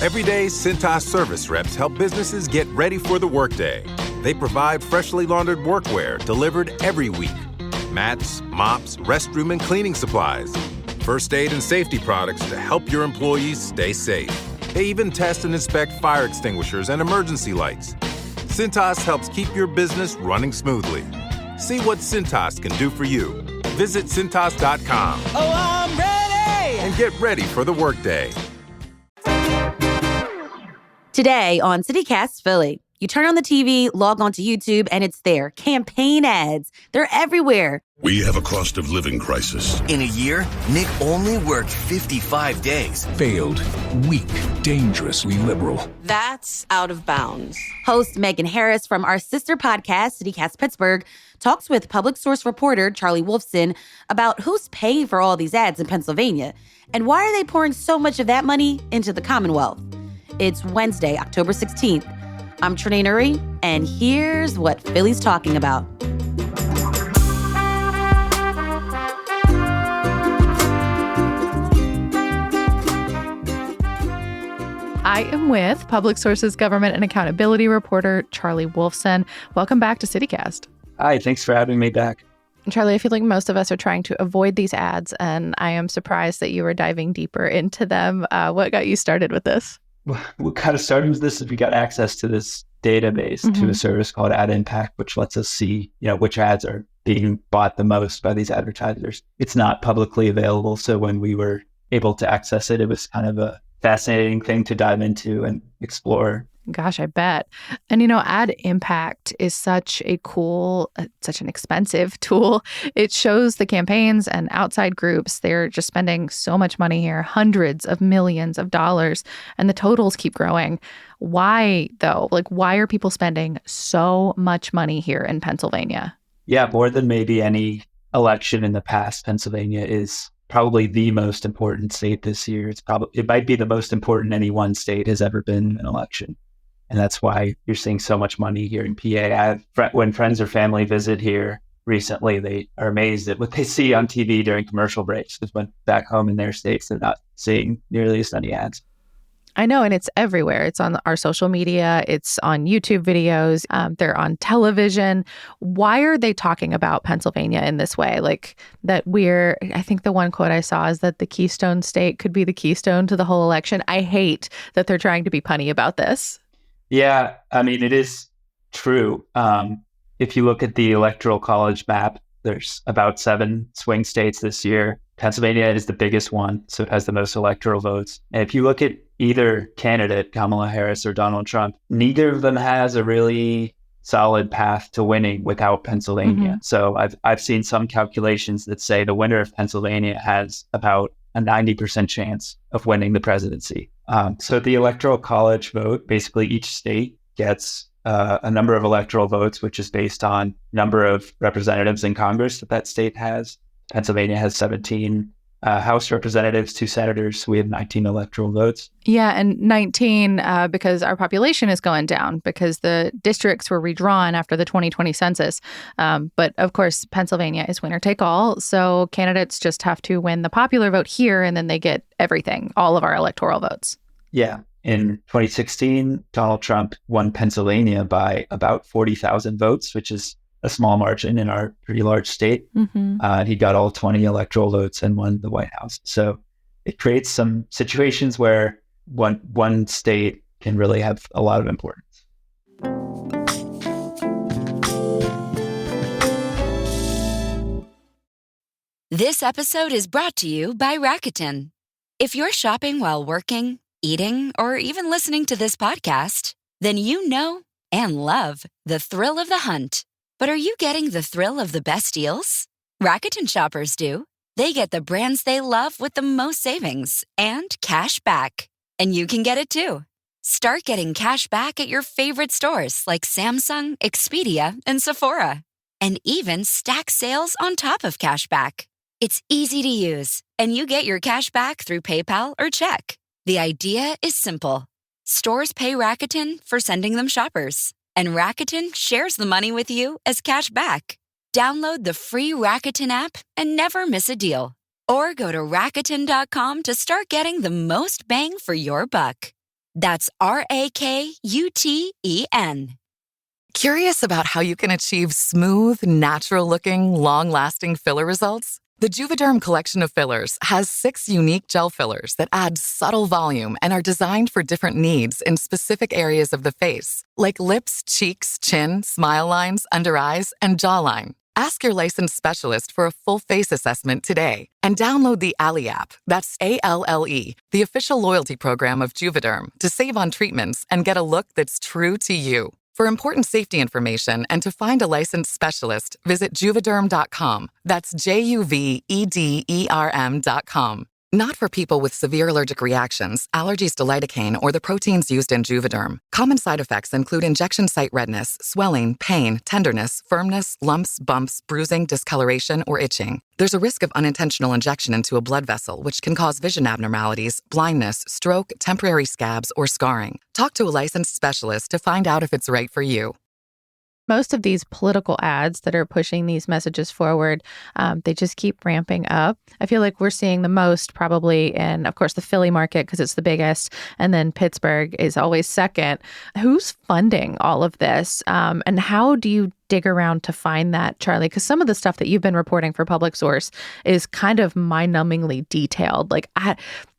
Every day, Cintas service reps help businesses get ready for the workday. They provide freshly laundered workwear delivered every week. Mats, mops, restroom and cleaning supplies. First aid and safety products to help your employees stay safe. They even test and inspect fire extinguishers and emergency lights. Cintas helps keep your business running smoothly. See what Cintas can do for you. Visit Cintas.com. Oh, I'm ready! And get ready for the workday. Today on CityCast Philly, you turn on the TV, log on to YouTube, and it's there. Campaign ads. They're everywhere. We have a cost of living crisis. In a year, Nick only worked 55 days. Failed, weak, dangerously liberal. That's out of bounds. Host Megan Harris from our sister podcast, CityCast Pittsburgh, talks with public source reporter Charlie Wolfson about who's paying for all these ads in Pennsylvania and why are they pouring so much of that money into the Commonwealth. It's Wednesday, October 16th. I'm Trenae Nuri, and here's what Philly's talking about. I am with Public Sources Government and Accountability reporter Charlie Wolfson. Welcome back to CityCast. Hi, thanks for having me back. Charlie, I feel like most of us are trying to avoid these ads, and I am surprised that you were diving deeper into them. What got you started with this? What kind of started with this is we got access to this database to a service called Ad Impact, which lets us see, which ads are being bought the most by these advertisers. It's not publicly available, so when we were able to access it, it was kind of a fascinating thing to dive into and explore. Gosh, I bet. And, Ad Impact is such a cool, such an expensive tool. It shows the campaigns and outside groups. They're just spending so much money here, hundreds of millions of dollars, and the totals keep growing. Why, though? Why are people spending so much money here in Pennsylvania? Yeah, more than maybe any election in the past, Pennsylvania is probably the most important state this year. It might be the most important any one state has ever been in an election. And that's why you're seeing so much money here in PA. When friends or family visit here recently, they are amazed at what they see on TV during commercial breaks. Because when back home in their states, they're not seeing nearly as many ads. I know, and it's everywhere. It's on our social media. It's on YouTube videos. They're on television. Why are they talking about Pennsylvania in this way? I think the one quote I saw is that the Keystone State could be the keystone to the whole election. I hate that they're trying to be punny about this. Yeah, I mean, it is true. If you look at the Electoral College map, there's about 7 swing states this year. Pennsylvania is the biggest one, so it has the most electoral votes. And if you look at either candidate, Kamala Harris or Donald Trump, neither of them has a really solid path to winning without Pennsylvania. So I've seen some calculations that say the winner of Pennsylvania has about a 90% chance of winning the presidency. So the Electoral College vote, basically each state gets a number of electoral votes, which is based on number of representatives in Congress that state has. Pennsylvania has 17 House representatives, 2 senators. So we have 19 electoral votes. Yeah, and 19 because our population is going down because the districts were redrawn after the 2020 census. But of course, Pennsylvania is winner take all. So candidates just have to win the popular vote here and then they get everything, all of our electoral votes. Yeah. In 2016, Donald Trump won Pennsylvania by about 40,000 votes, which is a small margin in our pretty large state. He got all 20 electoral votes and won the White House. So it creates some situations where one state can really have a lot of importance. This episode is brought to you by Rakuten. If you're shopping while working, eating, or even listening to this podcast, then you know and love the thrill of the hunt. But are you getting the thrill of the best deals? Rakuten shoppers do. They get the brands they love with the most savings and cash back. And you can get it too. Start getting cash back at your favorite stores like Samsung, Expedia, and Sephora. And even stack sales on top of cash back. It's easy to use, and you get your cash back through PayPal or check. The idea is simple. Stores pay Rakuten for sending them shoppers. And Rakuten shares the money with you as cash back. Download the free Rakuten app and never miss a deal. Or go to Rakuten.com to start getting the most bang for your buck. That's RAKUTEN. Curious about how you can achieve smooth, natural-looking, long-lasting filler results? The Juvederm collection of fillers has 6 unique gel fillers that add subtle volume and are designed for different needs in specific areas of the face, like lips, cheeks, chin, smile lines, under eyes, and jawline. Ask your licensed specialist for a full face assessment today and download the Allē app, that's ALLE, the official loyalty program of Juvederm, to save on treatments and get a look that's true to you. For important safety information and to find a licensed specialist, visit Juvederm.com. That's JUVEDERM.com. Not for people with severe allergic reactions, allergies to lidocaine, or the proteins used in Juvederm. Common side effects include injection site redness, swelling, pain, tenderness, firmness, lumps, bumps, bruising, discoloration, or itching. There's a risk of unintentional injection into a blood vessel, which can cause vision abnormalities, blindness, stroke, temporary scabs, or scarring. Talk to a licensed specialist to find out if it's right for you. Most of these political ads that are pushing these messages forward, they just keep ramping up. I feel like we're seeing the most probably in, of course, the Philly market because it's the biggest, and then Pittsburgh is always second. Who's funding all of this? And how do you dig around to find that, Charlie? Because some of the stuff that you've been reporting for Public Source is kind of mind-numbingly detailed. Like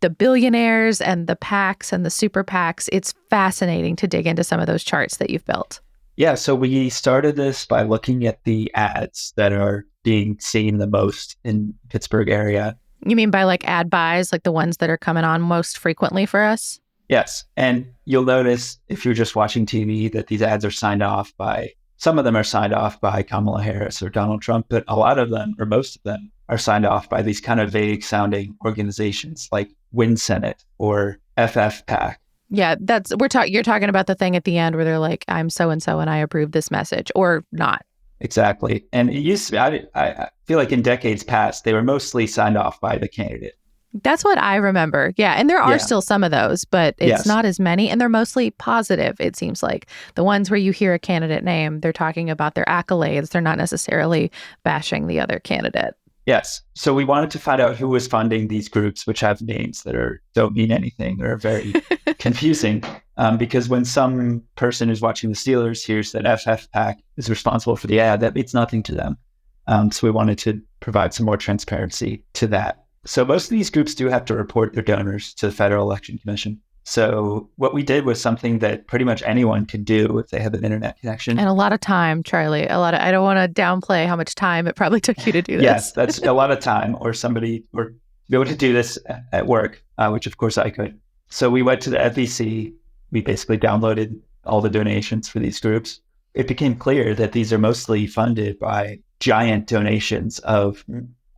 the billionaires and the PACs and the super PACs, it's fascinating to dig into some of those charts that you've built. Yeah, so we started this by looking at the ads that are being seen the most in Pittsburgh area. You mean by like ad buys, like the ones that are coming on most frequently for us? Yes. And you'll notice if you're just watching TV that these ads are signed off by, some of them are signed off by Kamala Harris or Donald Trump, but a lot of them, or most of them, are signed off by these kind of vague sounding organizations like Win Senate or FFPAC. Yeah, you're talking about the thing at the end where they're like, I'm so-and-so and I approve this message, or not. Exactly. And it used to be, I feel like in decades past, they were mostly signed off by the candidate. That's what I remember. Yeah. And there are still some of those, but it's not as many. And they're mostly positive, it seems like. The ones where you hear a candidate name, they're talking about their accolades. They're not necessarily bashing the other candidate. Yes. So we wanted to find out who was funding these groups, which have names that don't mean anything or are very confusing. Because when some person who's watching the Steelers hears that FFPAC is responsible for the ad, that means nothing to them. So we wanted to provide some more transparency to that. So most of these groups do have to report their donors to the Federal Election Commission. So what we did was something that pretty much anyone could do if they have an internet connection. And a lot of time, Charlie. I don't want to downplay how much time it probably took you to do this. Yes, that's a lot of time, or be able to do this at work, which of course I could. So we went to the FEC. We basically downloaded all the donations for these groups. It became clear that these are mostly funded by giant donations of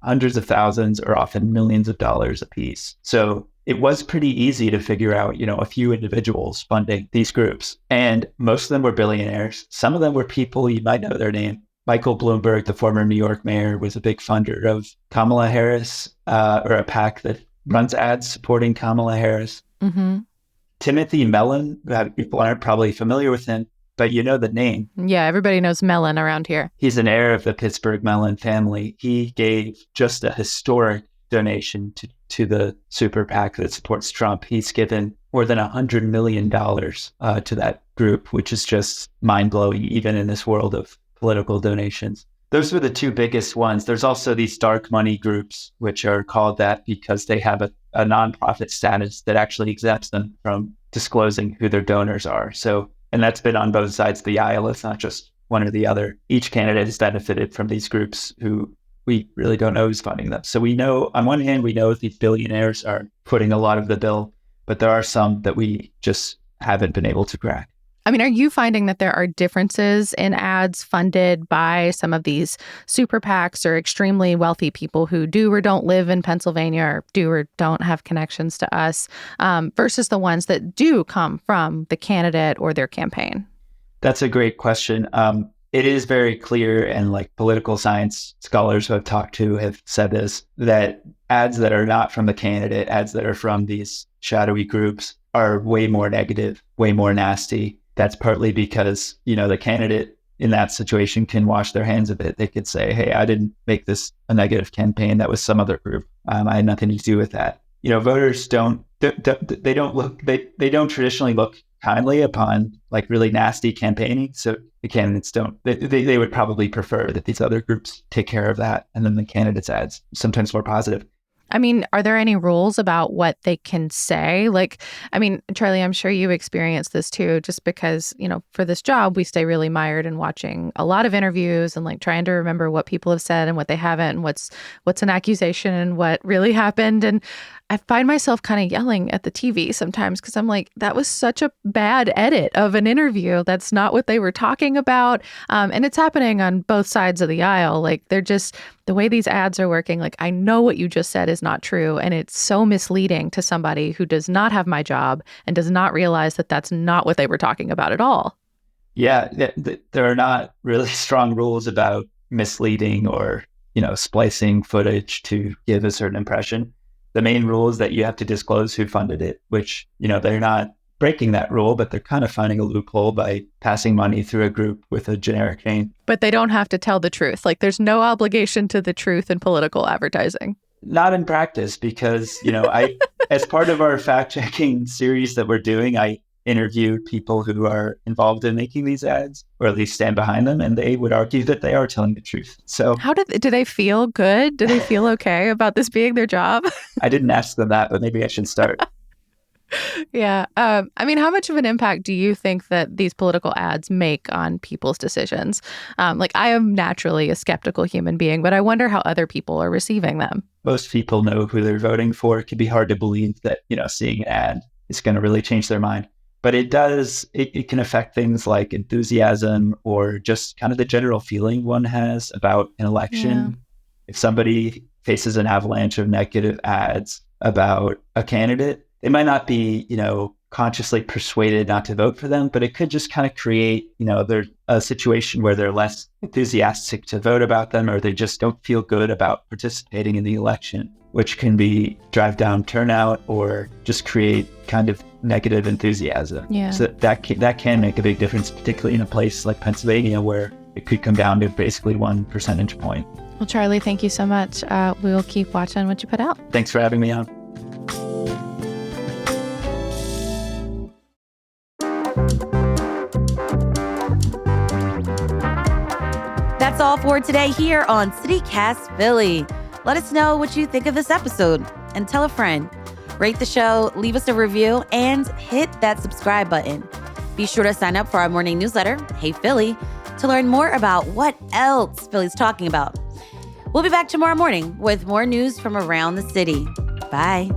hundreds of thousands or often millions of dollars apiece. So it was pretty easy to figure out, a few individuals funding these groups. And most of them were billionaires. Some of them were people, you might know their name. Michael Bloomberg, the former New York mayor, was a big funder of Kamala Harris, or a PAC that runs ads supporting Kamala Harris. Mm-hmm. Timothy Mellon, people aren't probably familiar with him, but you know the name. Yeah, everybody knows Mellon around here. He's an heir of the Pittsburgh Mellon family. He gave just a historic donation to the super PAC that supports Trump. He's given more than $100 million to that group, which is just mind-blowing, even in this world of political donations. Those were the two biggest ones. There's also these dark money groups, which are called that because they have a nonprofit status that actually exempts them from disclosing who their donors are. So, and that's been on both sides of the aisle. It's not just one or the other. Each candidate has benefited from these groups who we really don't know who's funding them. So we know, on one hand, we know these billionaires are footing a lot of the bill, but there are some that we just haven't been able to crack. I mean, are you finding that there are differences in ads funded by some of these super PACs or extremely wealthy people who do or don't live in Pennsylvania or do or don't have connections to us versus the ones that do come from the candidate or their campaign? That's a great question. It is very clear, and like political science scholars who I've talked to have said this, that ads that are not from the candidate, ads that are from these shadowy groups are way more negative, way more nasty. That's partly because, the candidate in that situation can wash their hands of it. They could say, hey, I didn't make this a negative campaign. That was some other group. I had nothing to do with that. voters don't traditionally look kindly upon like really nasty campaigning. So the candidates don't. They would probably prefer that these other groups take care of that, and then the candidates' ads sometimes more positive. I mean, are there any rules about what they can say? Like, I mean, Charlie, I'm sure you experienced this too, just because, for this job, we stay really mired in watching a lot of interviews and like trying to remember what people have said and what they haven't and what's an accusation and what really happened. And I find myself kind of yelling at the TV sometimes because I'm like, that was such a bad edit of an interview. That's not what they were talking about. And it's happening on both sides of the aisle. Like they're just, the way these ads are working, like I know what you just said is not true. And it's so misleading to somebody who does not have my job and does not realize that that's not what they were talking about at all. Yeah, there are not really strong rules about misleading or, splicing footage to give a certain impression. The main rule is that you have to disclose who funded it, which, they're not breaking that rule, but they're kind of finding a loophole by passing money through a group with a generic name. But they don't have to tell the truth. Like there's no obligation to the truth in political advertising. Not in practice, because, I, as part of our fact-checking series that we're doing, I interviewed people who are involved in making these ads, or at least stand behind them, and they would argue that they are telling the truth. So how do they feel good? Do they feel okay about this being their job? I didn't ask them that, but maybe I should start. Yeah. I mean, how much of an impact do you think that these political ads make on people's decisions? Like I am naturally a skeptical human being, but I wonder how other people are receiving them. Most people know who they're voting for. It can be hard to believe that, seeing an ad is going to really change their mind. But it does, it can affect things like enthusiasm or just kind of the general feeling one has about an election. Yeah. If somebody faces an avalanche of negative ads about a candidate, they might not be, consciously persuaded not to vote for them, but it could just kind of create, a situation where they're less enthusiastic to vote about them, or they just don't feel good about participating in the election, which can drive down turnout or just create kind of negative enthusiasm. Yeah. So that can make a big difference, particularly in a place like Pennsylvania, where it could come down to basically 1 percentage point. Well, Charlie, thank you so much. We'll keep watching what you put out. Thanks for having me on. That's all for today here on CityCast Philly. Let us know what you think of this episode and tell a friend. Rate the show, leave us a review, and hit that subscribe button. Be sure to sign up for our morning newsletter, Hey Philly, to learn more about what else Philly's talking about. We'll be back tomorrow morning with more news from around the city. Bye.